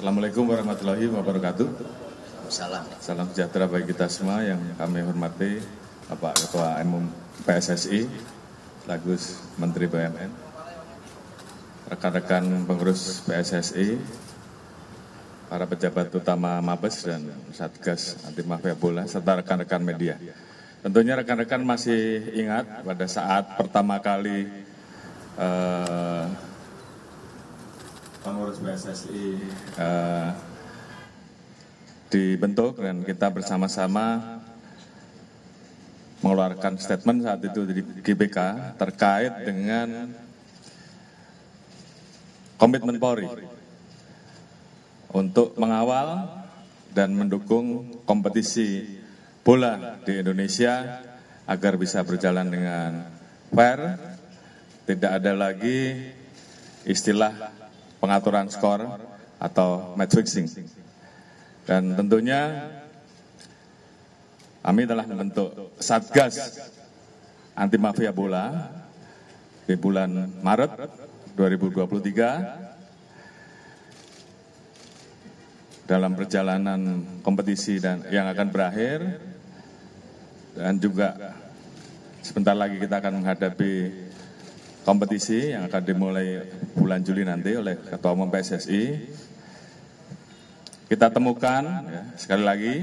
Assalamualaikum warahmatullahi wabarakatuh. Salam. Salam sejahtera bagi kita semua yang kami hormati Bapak Ketua Umum PSSI, sekaligus Menteri BUMN, rekan-rekan pengurus PSSI, para pejabat utama Mabes dan Satgas Anti Mafia Bola, serta rekan-rekan media. Tentunya rekan-rekan masih ingat pada saat pertama kali pengurus PSSI dibentuk dan kita bersama-sama mengeluarkan statement saat itu di GBK terkait dengan komitmen Polri untuk mengawal dan mendukung kompetisi bola di Indonesia agar bisa berjalan dengan fair, tidak ada lagi istilah pengaturan skor atau match fixing. Dan tentunya kami telah membentuk Satgas Anti Mafia Bola di bulan Maret 2023 dalam perjalanan kompetisi dan yang akan berakhir, dan juga sebentar lagi kita akan menghadapi kompetisi yang akan dimulai bulan Juli nanti oleh Ketua Umum PSSI. Kita temukan, ya, sekali lagi,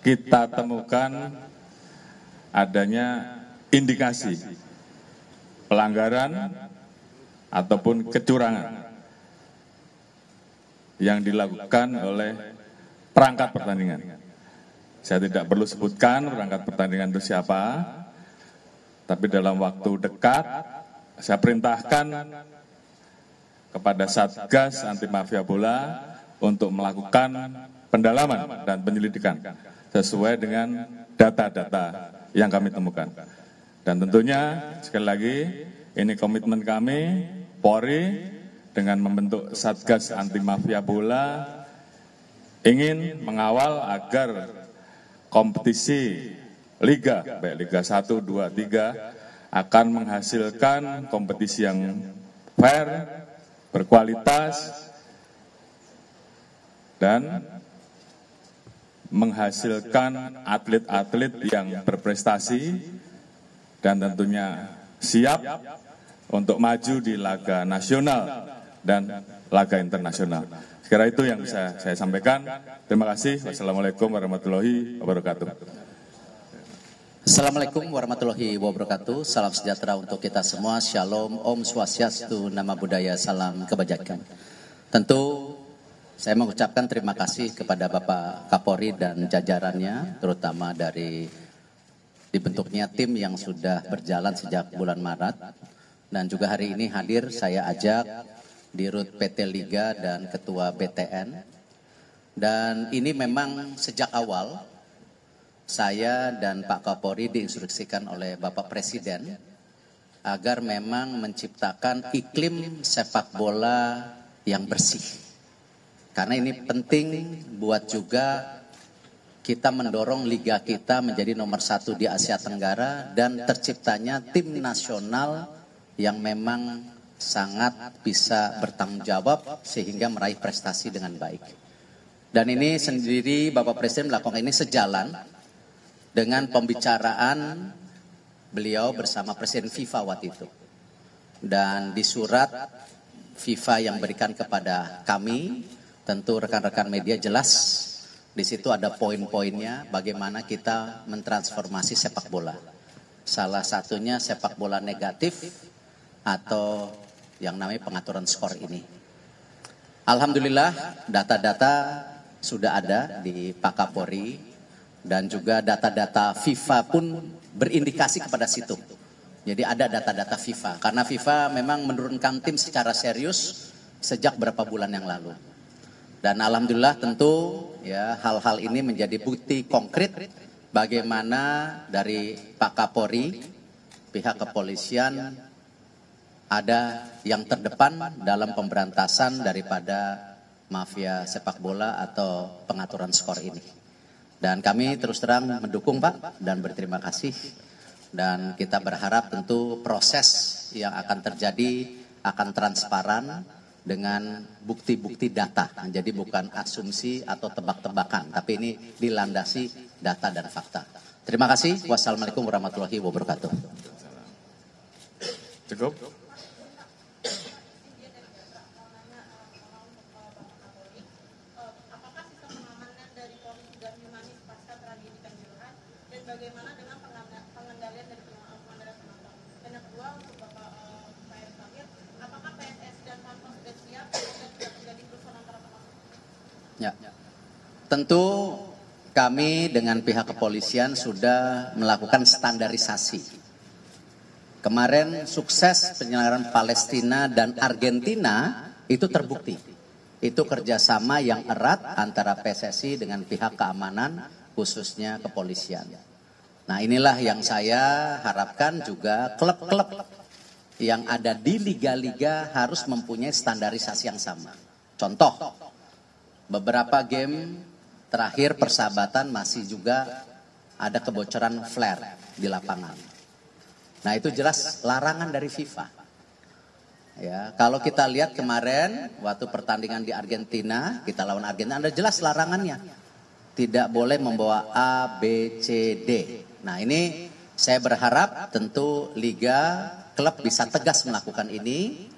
kita temukan adanya indikasi pelanggaran ataupun kecurangan yang dilakukan oleh perangkat pertandingan. Saya tidak perlu sebutkan perangkat pertandingan itu siapa, tapi dalam waktu dekat saya perintahkan kepada Satgas Anti Mafia Bola untuk melakukan pendalaman dan penyelidikan sesuai dengan data-data yang kami temukan. Dan tentunya sekali lagi ini komitmen kami Polri dengan membentuk Satgas Anti Mafia Bola ingin mengawal agar kompetisi Liga, baik Liga 1, 2, 3 akan menghasilkan kompetisi yang fair, berkualitas, dan menghasilkan atlet-atlet yang berprestasi dan tentunya siap untuk maju di laga nasional dan laga internasional. Sekira itu yang bisa saya sampaikan. Terima kasih. Wassalamualaikum warahmatullahi wabarakatuh. Assalamualaikum warahmatullahi wabarakatuh. Salam sejahtera untuk kita semua. Shalom, Om Swastiastu, Nama Budaya, Salam Kebajikan. Tentu saya mengucapkan terima kasih kepada Bapak Kapolri dan jajarannya, terutama dari dibentuknya tim yang sudah berjalan sejak bulan Maret. Dan juga hari ini hadir saya ajak Dirut PT Liga dan Ketua BTN. Dan ini memang sejak awal saya dan Pak Kapolri diinstruksikan oleh Bapak Presiden agar memang menciptakan iklim sepak bola yang bersih. Karena ini penting buat juga kita mendorong liga kita menjadi nomor 1 di Asia Tenggara dan terciptanya tim nasional yang memang sangat bisa bertanggung jawab sehingga meraih prestasi dengan baik. Dan ini sendiri Bapak Presiden melakukan ini sejalan dengan pembicaraan beliau bersama Presiden FIFA waktu itu. Dan di surat FIFA yang berikan kepada kami, tentu rekan-rekan media jelas, di situ ada poin-poinnya bagaimana kita mentransformasi sepak bola. Salah satunya sepak bola negatif atau yang namanya pengaturan skor ini. Alhamdulillah data-data sudah ada di Pak Kapolri. Dan juga data-data FIFA pun berindikasi kepada situ. Jadi ada data-data FIFA. Karena FIFA memang menurunkan tim secara serius sejak beberapa bulan yang lalu. Dan alhamdulillah tentu ya hal-hal ini menjadi bukti konkret bagaimana dari Pak Kapolri, pihak kepolisian ada yang terdepan dalam pemberantasan daripada mafia sepak bola atau pengaturan skor ini. Dan kami terus terang mendukung Pak dan berterima kasih. Dan kita berharap tentu proses yang akan terjadi akan transparan dengan bukti-bukti data. Jadi bukan asumsi atau tebak-tebakan, tapi ini dilandasi data dan fakta. Terima kasih. Wassalamualaikum warahmatullahi wabarakatuh. Cukup? Bagaimana dengan pengendalian dari pengendalian penonton? Dan yang kedua untuk Bapak Pak Erick Thohir, apakah PSSI dan Pemkot sudah siap dan sudah terjadi kerusuhan antara penonton? Ya, tentu kami dengan pihak kepolisian sudah melakukan standarisasi. Kemarin sukses penyelenggaraan Palestina dan Argentina itu terbukti. Itu kerjasama yang erat antara PSSI dengan pihak keamanan, khususnya kepolisian. Nah, inilah yang saya harapkan juga klub-klub yang ada di liga-liga harus mempunyai standarisasi yang sama. Contoh, beberapa game terakhir persahabatan masih juga ada kebocoran flare di lapangan. Nah, itu jelas larangan dari FIFA. Ya, kalau kita lihat kemarin waktu pertandingan di Argentina, kita lawan Argentina, ada jelas larangannya. Tidak boleh membawa A, B, C, D. Nah, ini saya berharap tentu liga, klub bisa tegas melakukan ini.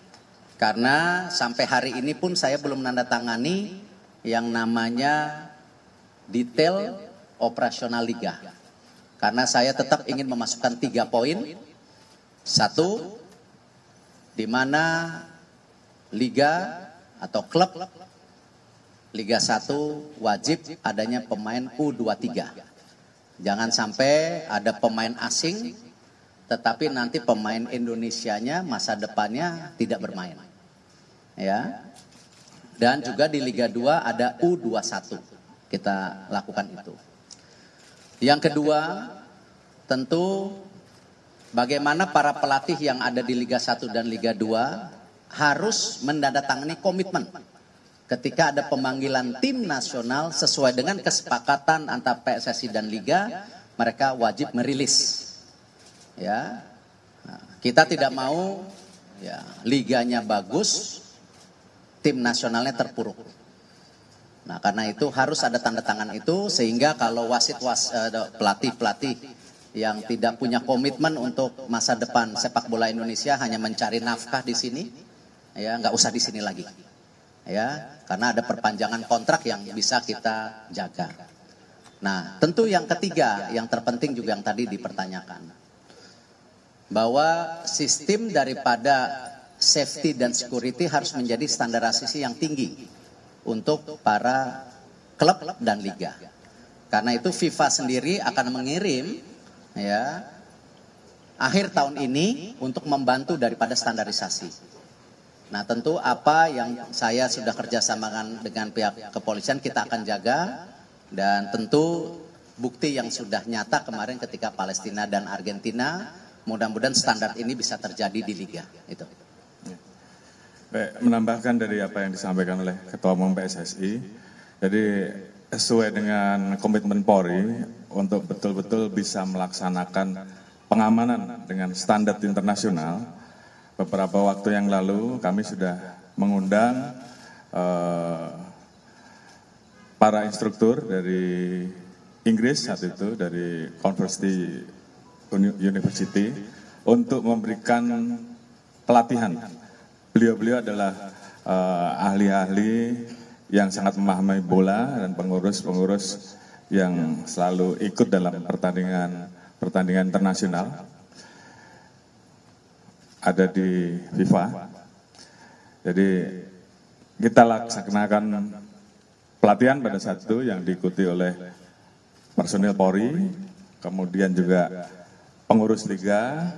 Karena sampai hari ini pun saya belum menandatangani yang namanya detail operasional liga. Karena saya tetap ingin memasukkan 3 poin. 1, di mana liga atau klub Liga 1 wajib adanya pemain U23. Jangan sampai ada pemain asing, tetapi nanti pemain Indonesianya masa depannya tidak bermain. Ya. Dan juga di Liga 2 ada U21. Kita lakukan itu. Yang kedua, tentu bagaimana para pelatih yang ada di Liga 1 dan Liga 2 harus menandatangani komitmen. Ketika ada pemanggilan tim nasional sesuai dengan kesepakatan antara PSSI dan Liga, mereka wajib merilis. Ya, nah, kita tidak mau ya, liganya bagus, tim nasionalnya terpuruk. Nah, karena itu harus ada tanda tangan itu sehingga kalau pelatih-pelatih yang tidak punya komitmen untuk masa depan sepak bola Indonesia hanya mencari nafkah di sini, ya nggak usah di sini lagi. Ya, karena ada perpanjangan kontrak yang bisa kita jaga. Nah, tentu yang ketiga, yang terpenting juga yang tadi dipertanyakan, bahwa sistem daripada safety dan security harus menjadi standarisasi yang tinggi untuk para klub dan liga. Karena itu FIFA sendiri akan mengirim ya akhir tahun ini untuk membantu daripada standarisasi. Nah, tentu apa yang saya sudah kerjasama dengan pihak kepolisian kita akan jaga, dan tentu bukti yang sudah nyata kemarin ketika Palestina dan Argentina, mudah-mudahan standar ini bisa terjadi di liga. Itu. Baik, menambahkan dari apa yang disampaikan oleh Ketua Umum PSSI, jadi sesuai dengan komitmen Polri untuk betul-betul bisa melaksanakan pengamanan dengan standar internasional. Beberapa waktu yang lalu kami sudah mengundang para instruktur dari Inggris saat itu, dari Converse University, untuk memberikan pelatihan. Beliau-beliau adalah ahli-ahli yang sangat memahami bola dan pengurus-pengurus yang selalu ikut dalam pertandingan internasional. Ada di FIFA. Jadi kita laksanakan pelatihan pada saat itu yang diikuti oleh personil Polri, kemudian juga pengurus liga,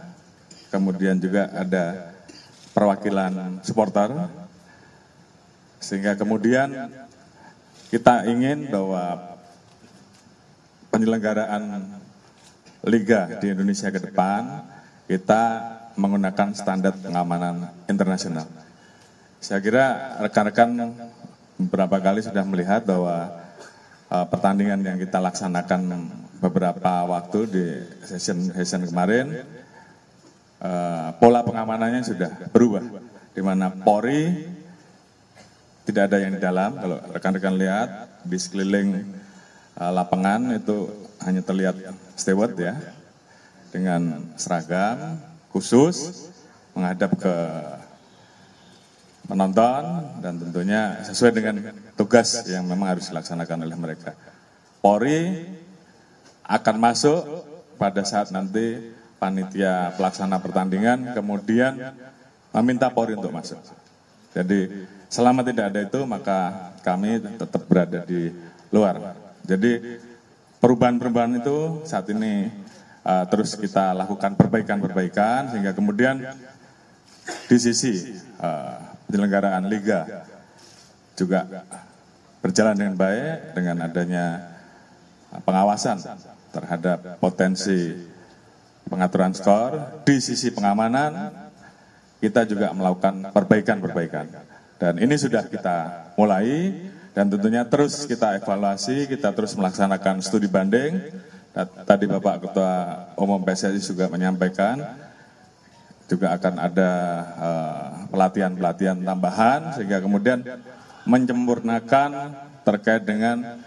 kemudian juga ada perwakilan supporter, sehingga kemudian kita ingin bahwa penyelenggaraan liga di Indonesia ke depan kita menggunakan standar pengamanan internasional. Saya kira rekan-rekan beberapa kali sudah melihat bahwa pertandingan yang kita laksanakan beberapa waktu di session kemarin, pola pengamanannya sudah berubah, di mana Polri tidak ada yang di dalam. Kalau rekan-rekan lihat di sekeliling lapangan itu hanya terlihat steward ya, dengan seragam khusus menghadap ke penonton dan tentunya sesuai dengan tugas yang memang harus dilaksanakan oleh mereka. Polri akan masuk pada saat nanti panitia pelaksana pertandingan kemudian meminta Polri untuk masuk. Jadi selama tidak ada itu maka kami tetap berada di luar. Jadi perubahan-perubahan itu saat ini terus kita lakukan perbaikan-perbaikan sehingga kemudian di sisi penyelenggaraan liga juga berjalan dengan baik dengan adanya pengawasan terhadap potensi pengaturan skor. Di sisi pengamanan kita juga melakukan perbaikan-perbaikan dan ini sudah kita mulai dan tentunya terus kita evaluasi, kita terus melaksanakan studi banding. Tadi Bapak Ketua Umum PSSI juga menyampaikan juga akan ada pelatihan-pelatihan tambahan sehingga kemudian menyempurnakan terkait dengan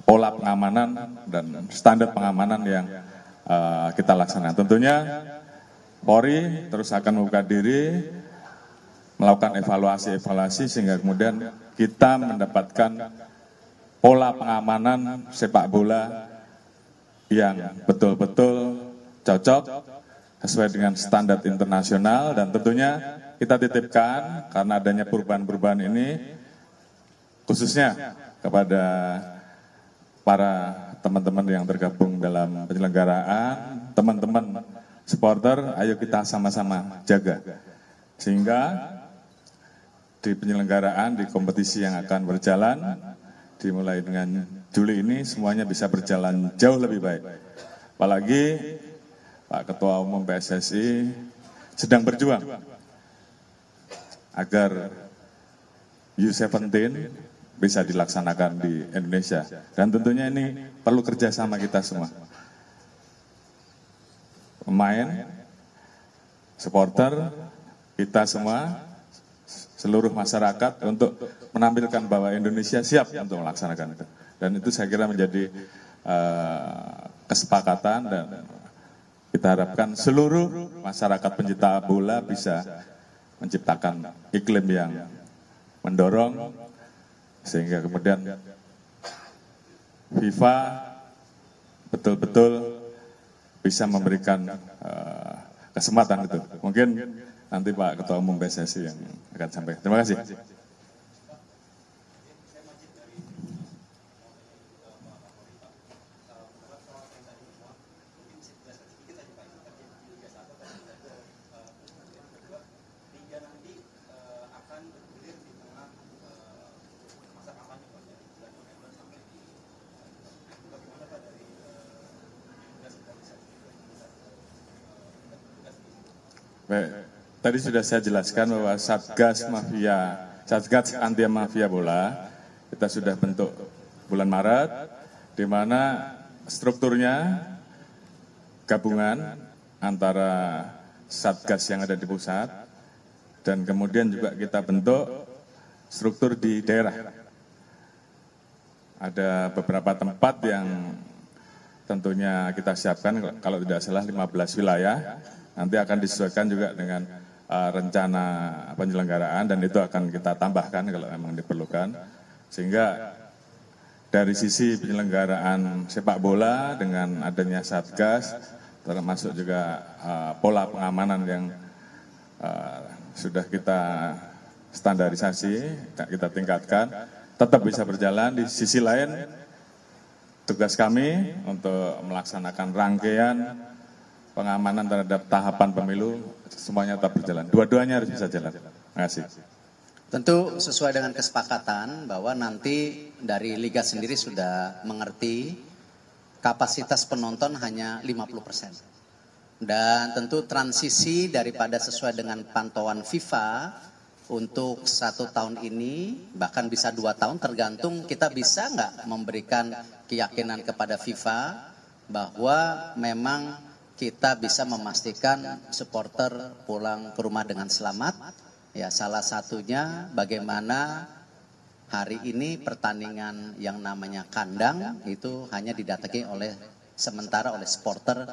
pola pengamanan dan standar pengamanan yang kita laksanakan. Tentunya Polri terus akan membuka diri, melakukan evaluasi-evaluasi sehingga kemudian kita mendapatkan pola pengamanan sepak bola yang betul-betul cocok sesuai dengan standar internasional dan tentunya kita titipkan karena adanya perubahan-perubahan ini khususnya kepada para teman-teman yang tergabung dalam penyelenggaraan, teman-teman supporter, ayo kita sama-sama jaga sehingga di penyelenggaraan di kompetisi yang akan berjalan dimulai dengan Juli ini semuanya bisa berjalan jauh lebih baik. Apalagi Pak Ketua Umum PSSI sedang berjuang agar U17 bisa dilaksanakan di Indonesia. Dan tentunya ini perlu kerjasama kita semua. Pemain, supporter, kita semua, seluruh masyarakat untuk menampilkan bahwa Indonesia siap untuk melaksanakan itu. Dan itu saya kira menjadi kesepakatan dan kita harapkan seluruh masyarakat pencinta bola bisa menciptakan iklim yang mendorong sehingga kemudian FIFA betul-betul bisa memberikan kesempatan itu. Mungkin nanti Pak Ketua Umum PSSI yang akan sampaikan. Terima kasih. Baik, tadi sudah saya jelaskan bahwa Satgas Anti Mafia Bola kita sudah bentuk bulan Maret, di mana strukturnya gabungan antara Satgas yang ada di pusat dan kemudian juga kita bentuk struktur di daerah. Ada beberapa tempat yang tentunya kita siapkan, kalau tidak salah 15 wilayah. Nanti akan disesuaikan juga dengan rencana penyelenggaraan dan itu akan kita tambahkan kalau memang diperlukan. Sehingga dari sisi penyelenggaraan sepak bola dengan adanya Satgas, termasuk juga pola pengamanan yang sudah kita standarisasi, kita tingkatkan, tetap bisa berjalan. Di sisi lain, tugas kami untuk melaksanakan rangkaian pengamanan terhadap tahapan pemilu semuanya tetap berjalan. Dua-duanya harus bisa jalan. Terima kasih. Tentu sesuai dengan kesepakatan bahwa nanti dari Liga sendiri sudah mengerti kapasitas penonton hanya 50%. Dan tentu transisi daripada sesuai dengan pantauan FIFA untuk 1 tahun ini, bahkan bisa 2 tahun tergantung kita bisa nggak memberikan keyakinan kepada FIFA bahwa memang kita bisa memastikan supporter pulang ke rumah dengan selamat. Ya, salah satunya bagaimana hari ini pertandingan yang namanya kandang itu hanya didatangi oleh sementara oleh supporter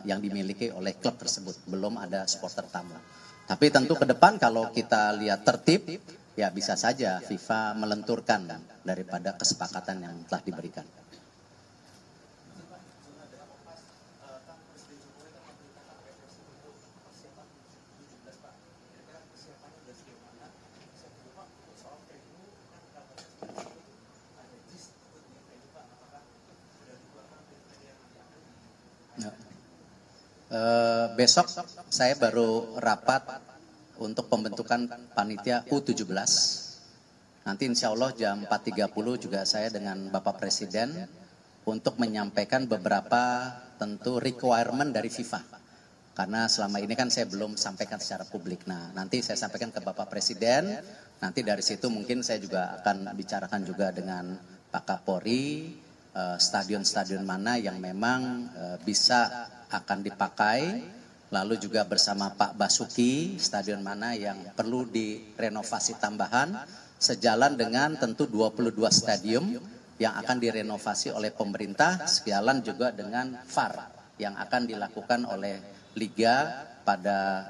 yang dimiliki oleh klub tersebut, belum ada supporter tamu. Tapi tentu ke depan kalau kita lihat tertib, ya bisa saja FIFA melenturkan daripada kesepakatan yang telah diberikan. Besok saya baru rapat untuk pembentukan panitia U17. Nanti insya Allah jam 4.30 juga saya dengan Bapak Presiden untuk menyampaikan beberapa tentu requirement dari FIFA. Karena selama ini kan saya belum sampaikan secara publik. Nah, nanti saya sampaikan ke Bapak Presiden. Nanti dari situ mungkin saya juga akan bicarakan juga dengan Pak Kapolri, stadion-stadion mana yang memang bisa akan dipakai, lalu juga bersama Pak Basuki, stadion mana yang perlu direnovasi tambahan, sejalan dengan tentu 22 stadium yang akan direnovasi oleh pemerintah, sejalan juga dengan VAR yang akan dilakukan oleh Liga pada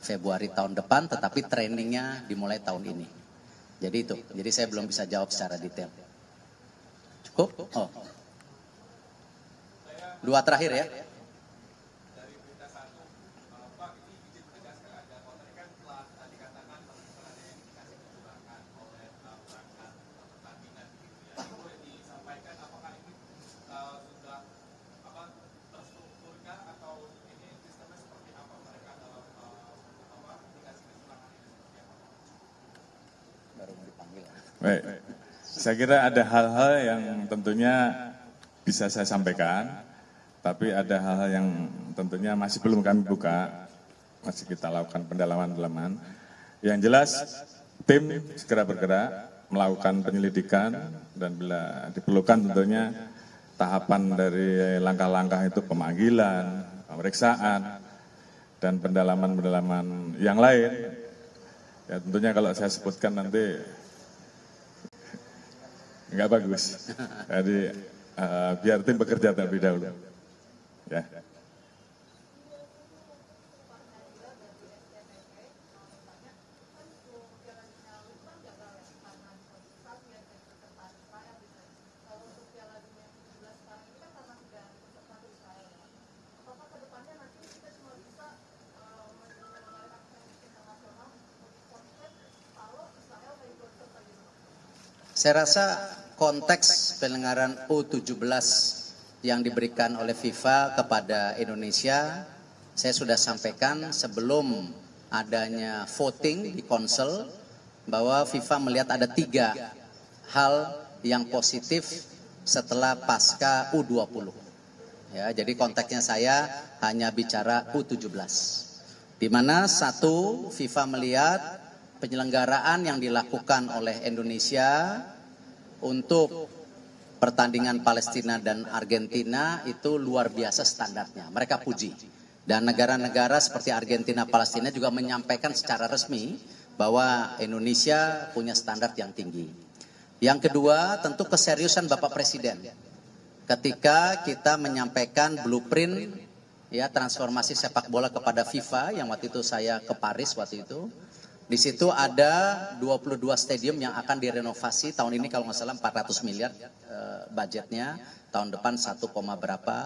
Februari tahun depan, tetapi trainingnya dimulai tahun ini. Jadi itu, jadi saya belum bisa jawab secara detail. Cukup? Oh. Dua terakhir ya. Baik, saya kira ada hal-hal yang tentunya bisa saya sampaikan, tapi ada hal-hal yang tentunya masih belum kami buka, masih kita lakukan pendalaman-pendalaman. Yang jelas, tim segera bergerak, melakukan penyelidikan, dan bila diperlukan tentunya tahapan dari langkah-langkah itu pemanggilan, pemeriksaan, dan pendalaman-pendalaman yang lain. Ya tentunya kalau saya sebutkan nanti nggak bagus. Jadi biar tim bekerja terlebih dahulu. Ya. Saya rasa konteks penyelenggaraan U17 yang diberikan oleh FIFA kepada Indonesia, saya sudah sampaikan sebelum adanya voting di Konsel, bahwa FIFA melihat ada 3 hal yang positif setelah pasca U20. Ya, jadi konteksnya saya hanya bicara U17. Di mana satu, FIFA melihat penyelenggaraan yang dilakukan oleh Indonesia untuk pertandingan Palestina dan Argentina itu luar biasa standarnya. Mereka puji. Dan negara-negara seperti Argentina, Palestina juga menyampaikan secara resmi bahwa Indonesia punya standar yang tinggi. Yang kedua, tentu keseriusan Bapak Presiden. Ketika kita menyampaikan blueprint ya transformasi sepak bola kepada FIFA, yang waktu itu saya ke Paris waktu itu. Di situ ada 22 stadium yang akan direnovasi tahun ini, kalau nggak salah 400 miliar budgetnya, tahun depan 1, berapa.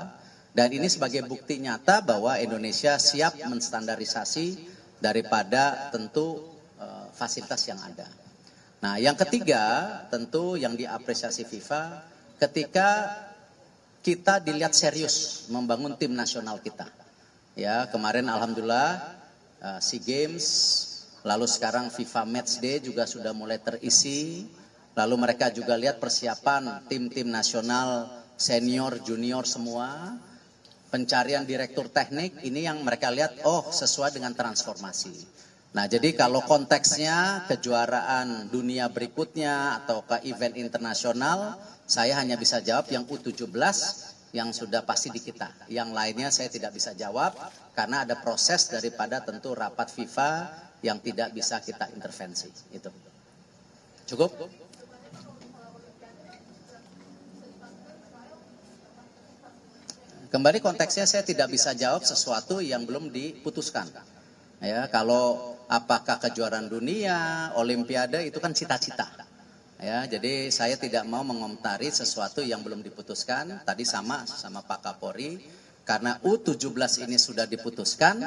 Dan ini sebagai bukti nyata bahwa Indonesia siap menstandarisasi daripada tentu fasilitas yang ada. Nah, yang ketiga tentu yang diapresiasi FIFA ketika kita dilihat serius membangun tim nasional kita. Ya, kemarin alhamdulillah SEA Games, lalu sekarang FIFA Matchday juga sudah mulai terisi. Lalu mereka juga lihat persiapan tim-tim nasional senior, junior semua. Pencarian direktur teknik ini yang mereka lihat, oh sesuai dengan transformasi. Nah, jadi kalau konteksnya kejuaraan dunia berikutnya atau ke event internasional, saya hanya bisa jawab yang U17 yang sudah pasti di kita. Yang lainnya saya tidak bisa jawab karena ada proses daripada tentu rapat FIFA yang tidak bisa kita intervensi. Itu. Cukup? Kembali konteksnya saya tidak bisa jawab sesuatu yang belum diputuskan. Ya, kalau apakah kejuaraan dunia, olimpiade itu kan cita-cita. Ya, jadi saya tidak mau mengomentari sesuatu yang belum diputuskan. Tadi sama Pak Kapolri, karena U17 ini sudah diputuskan.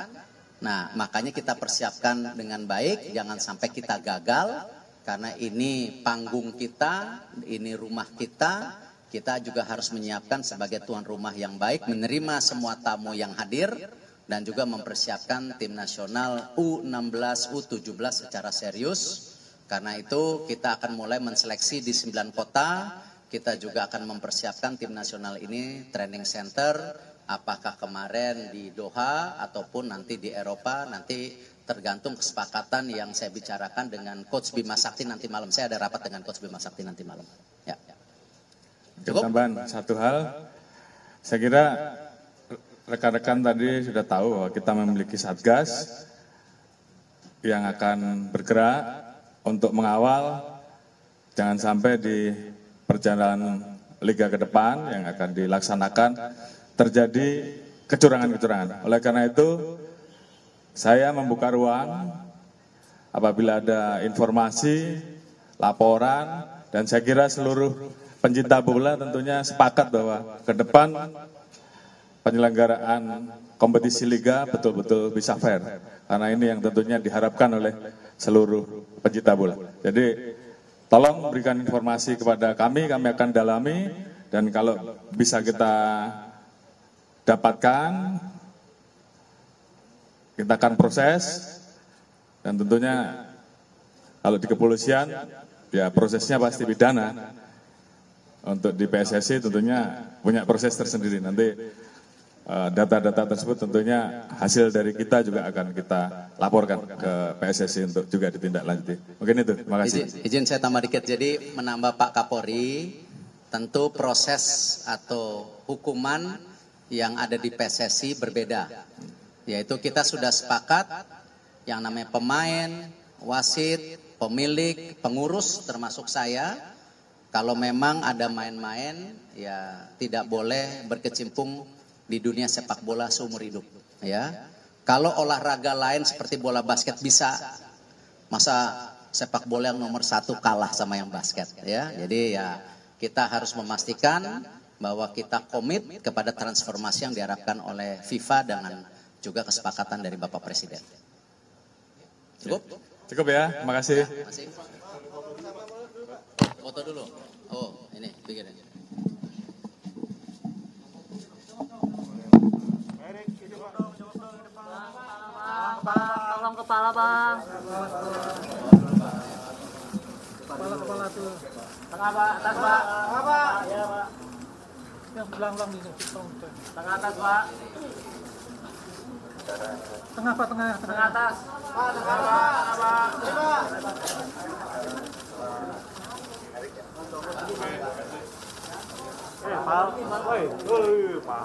Nah, makanya kita persiapkan dengan baik, jangan sampai kita gagal, karena ini panggung kita, ini rumah kita. Kita juga harus menyiapkan sebagai tuan rumah yang baik, menerima semua tamu yang hadir, dan juga mempersiapkan tim nasional U16, U17 secara serius. Karena itu kita akan mulai menseleksi di 9 kota, kita juga akan mempersiapkan tim nasional ini training center, apakah kemarin di Doha ataupun nanti di Eropa, nanti tergantung kesepakatan yang saya bicarakan dengan Coach Bima Sakti nanti malam. Saya ada rapat dengan Coach Bima Sakti nanti malam. Ya. Cukup? Tambahan satu hal, saya kira rekan-rekan tadi sudah tahu bahwa kita memiliki Satgas yang akan bergerak untuk mengawal jangan sampai di perjalanan liga ke depan yang akan dilaksanakan terjadi kecurangan-kecurangan. Oleh karena itu, saya membuka ruang apabila ada informasi, laporan, dan saya kira seluruh pencinta bola tentunya sepakat bahwa ke depan penyelenggaraan kompetisi liga betul-betul bisa fair. Karena ini yang tentunya diharapkan oleh seluruh pencinta bola. Jadi tolong berikan informasi kepada kami akan dalami, dan kalau bisa kita dapatkan, kita akan proses, dan tentunya kalau di kepolisian, ya prosesnya pasti pidana. Untuk di PSSI tentunya punya proses tersendiri. Nanti data-data tersebut tentunya hasil dari kita juga akan kita laporkan ke PSSI untuk juga ditindaklanjuti. Mungkin itu, terima kasih. Izin saya tambah dikit, jadi menambah Pak Kapolri, tentu proses atau hukuman yang ada di PSSI berbeda. Yaitu kita sudah sepakat yang namanya pemain, wasit, pemilik, pengurus termasuk saya, kalau memang ada main-main, ya tidak boleh berkecimpung di dunia sepak bola seumur hidup. Ya, kalau olahraga lain seperti bola basket bisa, masa sepak bola yang nomor 1 kalah sama yang basket. Ya, jadi ya kita harus memastikan bahwa kita komit kepada transformasi yang diharapkan oleh FIFA dengan juga kesepakatan dari Bapak Presiden. Cukup? Cukup ya, terima kasih. Masih? Foto dulu. Oh, ini bikin aja. Tolong kepala, Bang. Kepala tuh. Tengah, Pak. Atas, Pak. Tengah, Pak. Iya, Pak. Yang belang-belang di situ. Tengah atas, Pak. Tengah, Pak, tengah. Tengah atas. Pak, tengah, Pak. Tengah, Pak. Pak. Pak.